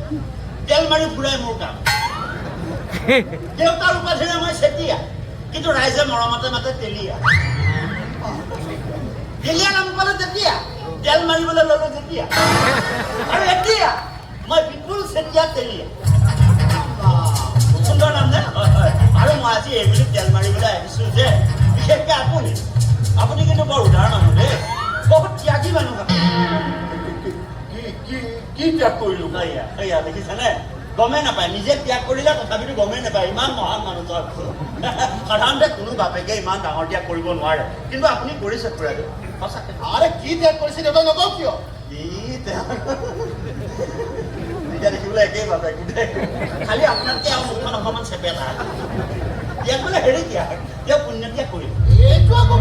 তেল মাৰি ফুৰাই মোৰ কাম দেউতাৰ উপাধিৰে মই চেতিয়া কিন্তু ৰাইজে মৰমতে মাতে তেলীয়া তেলীয়া নাম পালে তেতিয়া তেল মাৰিবলৈ ললো যেতিয়া আৰু এতিয়া মই বিপুল চেতিয়া তেলীয়া সুন্দৰ নাম নে আৰু মই আজি এইবুলি তেল মাৰিবলৈ আহিছো যে বিশেষকৈ আপুনি কিন্তু বৰ উদাহৰণ মানুহ দেই বহুত ত্যাগী মানুহ কি ত্যাগ কৰিলো সেয়া দেখিছেনে গমেই নাপায় নিজে ত্যাগ কৰিলে তথাপিতো গমেই নাপায় ইমান মহান মানুহ সাধাৰণতে কোনো বাপেকে ইমান ডাঙৰ ত্যাগ কৰিব নোৱাৰে কিন্তু আপুনি কৰিছে খুৰাটো সঁচাকে আৰে কি ত্যাগ কৰিছে দেউতা নকওঁ কিয় এতিয়া দেখিবলৈ একেই বাপেক খালি আপোনাতকে আৰু মুখখন অকণমান চেপেটা ত্যাগ বোলে হেৰি ত্যাগ তেওঁ পুণ্য ত্যাগ কৰিম এইটো আকৌ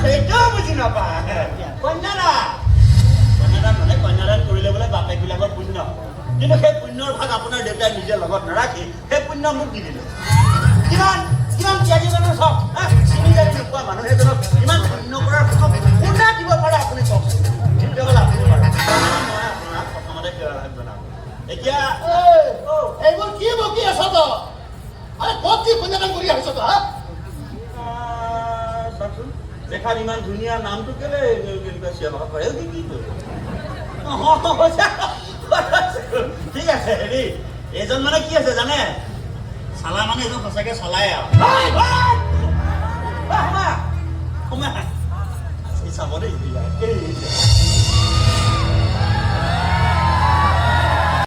সেইটোও বুজি নাপায় কন্যাদান মানে কন্যাদান কৰিলে বোলে বাপেকবিলাকৰ পুণ্য কিন্তু সেই পুণ্যৰ ভাগ আপোনাৰ দেউতাই নিজে লগত নাৰাখি সেই পুণ্য মোক দি দিলে কিমান কিমান ত্যাগী মানুহ চাওক চিনি জানি নোপোৱা মানুহ এজনক ইমান পুণ্য কৰাৰ কোনে দিব পাৰে আপুনি চাওক তেতিয়াহ'লে আপুনি পাৰে মই আপোনাক প্ৰথমতে জনাম এতিয়া এইবোৰ কি বকি আছ তই আৰে ক'ত কি পুণ্যদান কৰি আহিছ তই চাওকচোন দেখাত ইমান ধুনীয়া নামটো কেলে চিঞৰ বাখৰ কৰে কি ঠিক আছে হেৰি এজন মানে কি আছে জানে চালা মানে এজন সঁচাকে চলাই আৰু চাব দেই